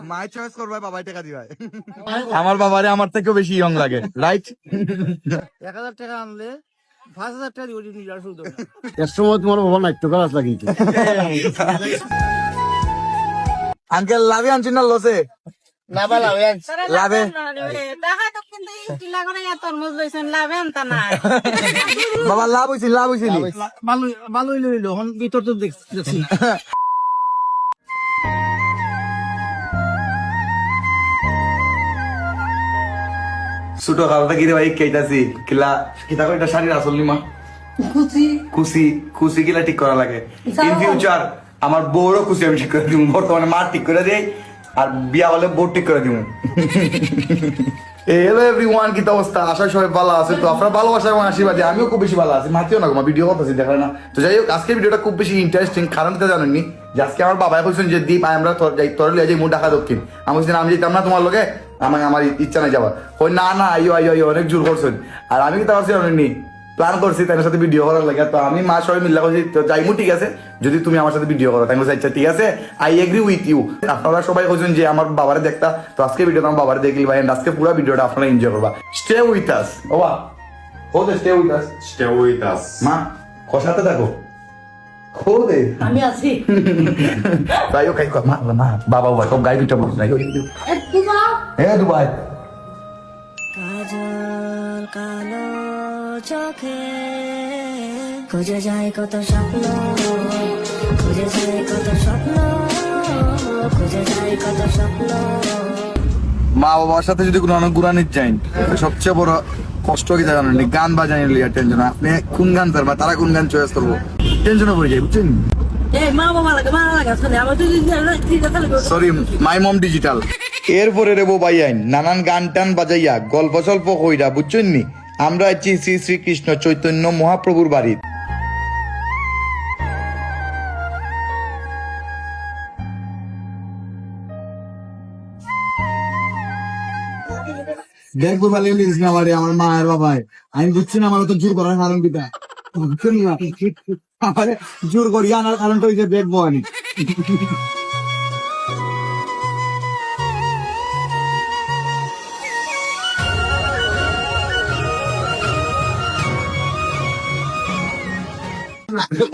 মাই choice করবে, বাবাই টাকা দিবে। আমার বাবারে আমার থেকেও বেশি ইয়ং লাগে, রাইট? 1000 টাকা আনলে 5000 টাকা দিব নিজের শুধু এর সময় তোমার বাবা নাট্য করাস লাগিয়েছে। আঙ্কেল লাভে আনছেন না লসে? না বালা লাভে বাবা লাভ হয়েছে, লাভ হয়েছে। ভালোই লইলো এখন ভিতর তো দেখছি ছোট খালটা কি রে ভাই কেইতাছি কিলা কিতা কইটা শাড়ির আসল নিমা খুশি খুশি কিলা ঠিক করা লাগে। ইন ফিউচার আমার বউরও খুশি আমি ঠিক করে দিব, বর্তমানে মা ঠিক করে দেই আর বিয়া হলে বউ ঠিক করে দিব। হ্যালো এভরিওয়ান, কি অবস্থা? আশা সবাই ভালো আছে। তো আপনারা ভালোবাসা এবং আশীর্বাদে আমিও খুব বেশি ভালো আছি। মাতিও না গো, ভিডিও করতেছি দেখা না। তো যাই হোক, আজকের ভিডিওটা খুব বেশি ইন্টারেস্টিং, কারণ তো জানেননি যে আজকে আমার বাবা বলছেন যে দীপ আমরা তোর লিয়ে যাই ঢাকা দক্ষিণ। আমি বলছি আমি যেতাম না তোমার লোকে, আমার ইচ্ছা নাই যাওয়ার। ওই না না আইও আইও আইও অনেক জোর করছেন। আর আমি কি তার জানেননি প্ল্যান করছি তাদের সাথে ভিডিও করার লাগে। তো আমি মা সবাই মিল্লা করছি তো যাইমু, ঠিক আছে যদি তুমি আমার সাথে ভিডিও করো। তাই বলছি আচ্ছা ঠিক আছে, আই এগ্রি উইথ ইউ। আপনারা সবাই বলছেন যে আমার বাবারে দেখতা, তো আজকে ভিডিওটা আমার বাবারে দেখলি ভাই, আজকে পুরো ভিডিওটা আপনারা এনজয় করবা। স্টে উইথ আস ওবা, হোদে stay with us, Stay with us. মা কষাতে থাকো, হোদে আমি আছি তাই ও কাই মা মা বাবা বাবা সব গাই পিঠা বলছ না হ্যাঁ দুবাই। কাজল কালো চোখে খুঁজে যায় কত স্বপ্ন, খুঁজে যায় কত স্বপ্ন, খুঁজে যায় কত স্বপ্ন। মা বাবার সাথে যদি কোনো অনেক ঘুরানির যাই, সবচেয়ে বড় কষ্ট কি জানেন? গান বাজানি লিয়া টেনশন। আপনি কোন গান চাইবা, তারা কোন গান চয়েস করবো, টেনশনে পড়ে যায়, বুঝছেন? মা বাবা লাগে আসলে আমার তো সরি, মাই মম ডিজিটাল। এরপরে রে বাই আইন নানান গান টান বাজাইয়া গল্প সল্প কইরা, বুঝছেন নি আমরা আছি শ্রী শ্রীকৃষ্ণ চৈতন্য মহাপ্রভুর বাড়ি। দেখবো ভালো আমার মা আর বাবাই, আমি বুঝছি না আমার তো জোর করার কারণ কিটা, বুঝছেন না? আমার জোর করি আনার কারণটা হইছে দেখবো আমি।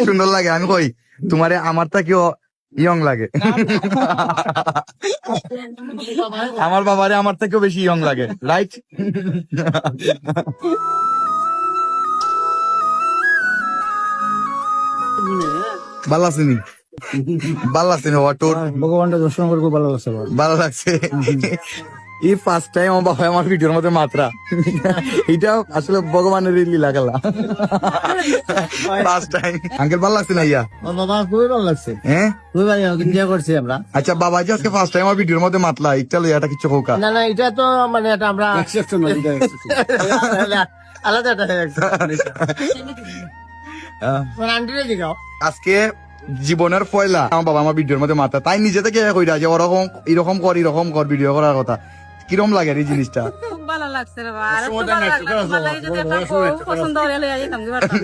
সুন্দর লাগে, আমি কই তোমারে আমার থেকেও ইয়ং লাগে। আমার বাবারে আমার থেকেও বেশি ইয়ং লাগে, রাইট? ভালো আছেনি, ভালো আছেন টোর ভগবানটা দর্শন করবো, ভালো লাগছে। ভালো লাগছে। এই ফার্স্ট টাইম আমার বাবা আমার ভিডিওর মধ্যে মাত্রা, এটা আসলে ভগবানের লীলা খেলা। ফার্স্ট টাইম আঙ্কেল ভালো লাগছে না ইয়া? বাবা খুবই ভালো লাগছে, হ্যাঁ খুবই ভালো এনজয় করছি আমরা। আচ্ছা বাবা যে আজকে ফার্স্ট টাইম আমার ভিডিওর মধ্যে মাতলা, একটা লইয়াটা কিছু হোক না না, এটা তো মানে এটা আমরা আলাদা একটা আজকে জীবনের পয়লা আমার বাবা আমার ভিডিওর মধ্যে মাথা, তাই নিজে থেকে কইরা যে ওরকম এরকম কর ভিডিও করার কথা। কিরম লাগে এই জিনিসটা? খুব ভালো লাগছে রে বাবা, আরে খুব ভালো লাগছে। ভালো লাগে যদি একটা খুব পছন্দ হলে লইয়া যেতাম যে পারতাম।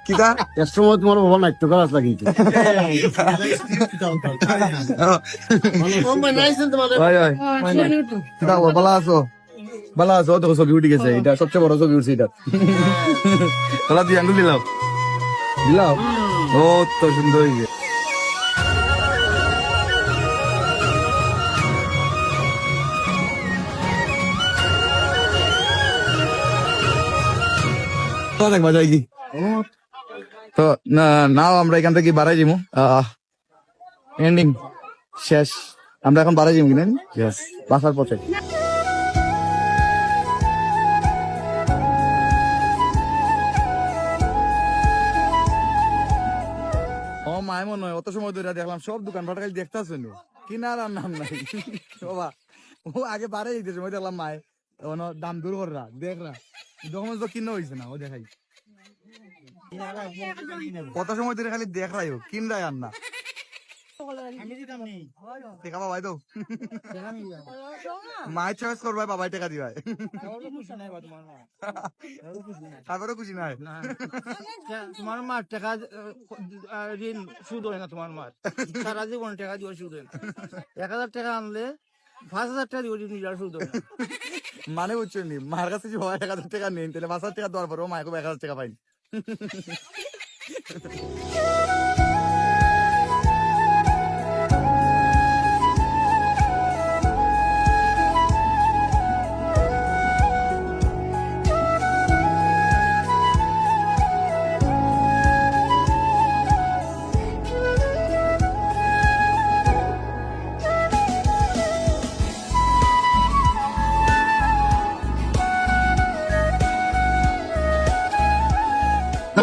কিটা এর সময় তোমার বাবা নাট্য করাস লাগিয়েছে। ওই ওই কিটা ভালো আছো? ভালো আছো? তো ছবি উঠে গেছে, এটা সবচেয়ে বড় ছবি উঠছে এটা। তোলা তুই আঙ্গুল দিলাম দিলাম, ও তো সুন্দর হয়েছে। দেখবা যাই কি তো নাও আমরা এখান থেকে বাড়াই যাবো, এন্ডিং শেষ, আমরা এখন বাড়াই যাবো কিনা বাসার পথে। ও মায় মনে হয় অত সময় ধরে দেখলাম সব দোকান পাট খালি দেখতে আসছেন, কিনার আর নাম নাই বাবা। ও আগে বাড়াই যেতে সময় দেখলাম মায় দাম দূর কররা দেখরা, যখন তো কিনা হয়েছে না ও দেখাই কত সময় ধরে খালি দেখ রাই কিন রায় আর না। আমি দিতাম নি দেখা বাবাই তো টাকা নিয়ে যাও মায়ের চয়েস করবে বাবাই টাকা দিবাই কারোর খুশি নাই বা তোমার মা কারোর খুশি নাই তারপরেও খুশি নাই না তোমার মা টাকা ঋণ সুদ হয় না তোমার মার সারা জীবন টাকা দিয়ে সুদ হয় না 1000 টাকা আনলে 5000 টাকা দিয়ে নিজের সুদ হয় না মানে বুঝছেন নি মার কাছে যদি হয় 1000 টাকা নেন তাহলে 5000 টাকা দেওয়ার পরেও মায়ের 1000 টাকা পাইনি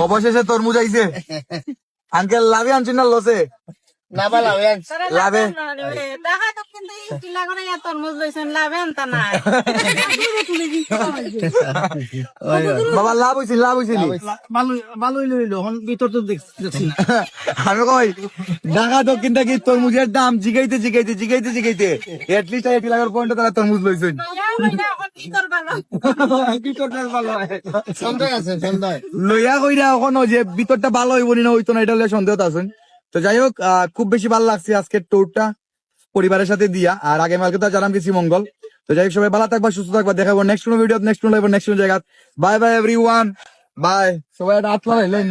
অবশেষে তরমুজ আইছে আঙ্কেল লাভে আনছেন না লসে না বালা লাভে দেখা তো কিন্তু চিল্লা করে তরমুজ লইছেন লাভেন তা নাই বাবা লাভ হয়েছিল ভালো ভালোই লইলো এখন ভিতর তো দেখছি না আমি কই ঢাকা দক্ষিণ থেকে তরমুজের দাম জিগাইতে এটলিস্ট 1 লাখের পয়েন্ট তারা তরমুজ লইছেন সন্দেহ আছে সন্দেহ লইয়া কইরা এখনো যে ভিতরটা ভালো হইব না হইতো না এটা লইয়া সন্দেহ আছেন তো যাই হোক খুব বেশি ভালো লাগছে আজকের ট্যুরটা পরিবারের সাথে দিয়া আর আগে মালকে তো জানাম গেছি মঙ্গল তো যাই হোক সবাই ভালো থাকবা সুস্থ থাকবা দেখাবো নেক্সট কোনো ভিডিও নেক্সট কোনো জায়গা বাই বাই এভরিওয়ান বাই সবাই একটা হাত লাগাইলেন